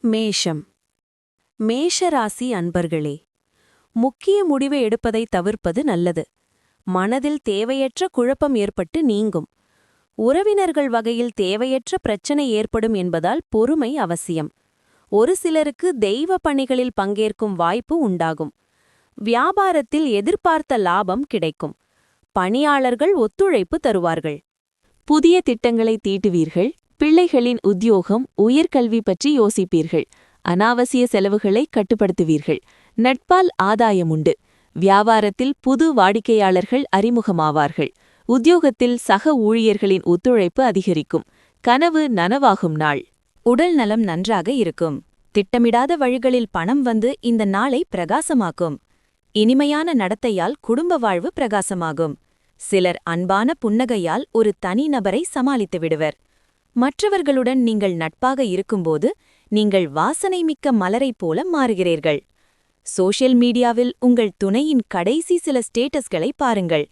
மேஷம். மேஷராசி அன்பர்களே, முக்கிய முடிவை எடுப்பதை தவிர்ப்பது நல்லது. மனதில் தேவையற்ற குழப்பம் ஏற்பட்டு நீங்கும். உறவினர்கள் வகையில் தேவையற்ற பிரச்சனை ஏற்படும் என்பதால் பொறுமை அவசியம். ஒரு சிலருக்கு தெய்வ பணிகளில் பங்கேற்கும் வாய்ப்பு உண்டாகும். வியாபாரத்தில் எதிர்பார்த்த லாபம் கிடைக்கும். பணியாளர்கள் ஒத்துழைப்பு தருவார்கள். புதிய திட்டங்களை தீட்டுவீர்கள். பிள்ளைகளின் உத்தியோகம், உயர்கல்வி பற்றி யோசிப்பீர்கள். அனாவசிய செலவுகளை கட்டுப்படுத்துவீர்கள். நட்பால் ஆதாயமுண்டு. வியாபாரத்தில் புது வாடிக்கையாளர்கள் அறிமுகமாவார்கள். உத்தியோகத்தில் சக ஊழியர்களின் ஒத்துழைப்பு அதிகரிக்கும். கனவு நனவாகும் நாள். உடல் நலம் நன்றாக இருக்கும். திட்டமிடாத வழிகளில் பணம் வந்து இந்த நாளை பிரகாசமாக்கும். இனிமையான நடத்தையால் குடும்ப வாழ்வு பிரகாசமாகும். சிலர் அன்பான புன்னகையால் ஒரு தனிநபரை சமாளித்து விடுவர். மற்றவர்களுடன் நீங்கள் நட்பாக இருக்கும்போது நீங்கள் வாசனைமிக்க மலரைப் போல மாறுகிறீர்கள். சோஷியல் மீடியாவில் உங்கள் துணையின் கடைசி சில ஸ்டேட்டஸ்களை பாருங்கள்.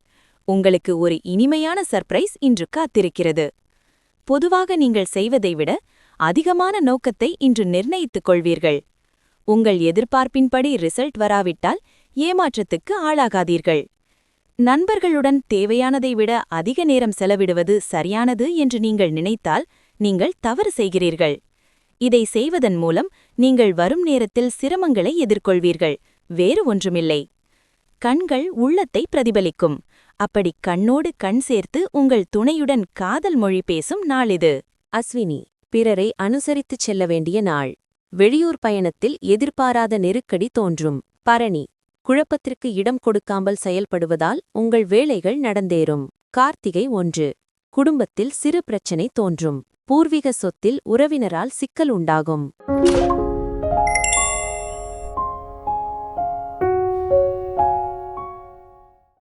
உங்களுக்கு ஒரு இனிமையான சர்ப்ரைஸ் இன்று காத்திருக்கிறது. பொதுவாக நீங்கள் செய்வதை விட அதிகமான நோக்கத்தை இன்று நிர்ணயித்துக் கொள்வீர்கள். உங்கள் எதிர்பார்ப்பின்படி ரிசல்ட் வராவிட்டால் ஏமாற்றத்துக்கு ஆளாகாதீர்கள். நண்பர்களுடன் தேவையானதை விட அதிக நேரம் செலவிடுவது சரியானது என்று நீங்கள் நினைத்தால் நீங்கள் தவறு செய்கிறீர்கள். இதை செய்வதன் மூலம் நீங்கள் வரும் நேரத்தில் சிரமங்களை எதிர்கொள்வீர்கள். வேறு ஒன்றுமில்லை. கண்கள் உள்ளத்தை பிரதிபலிக்கும். அப்படி கண்ணோடு கண் சேர்த்து உங்கள் துணையுடன் காதல் மொழி பேசும் நாளிது. அஸ்வினி, பிறரை அனுசரித்துச் செல்ல வேண்டிய நாள். வெளியூர் பயணத்தில் எதிர்பாராத நெருக்கடி தோன்றும். பரணி, குழப்பத்திற்கு இடம் கொடுக்காமல் செயல்படுவதால் உங்கள் வேலைகள் நடந்தேறும். கார்த்திகை 1, குடும்பத்தில் சிறு பிரச்சனை தோன்றும். பூர்வீக சொத்தில் உறவினரால் சிக்கல் உண்டாகும்.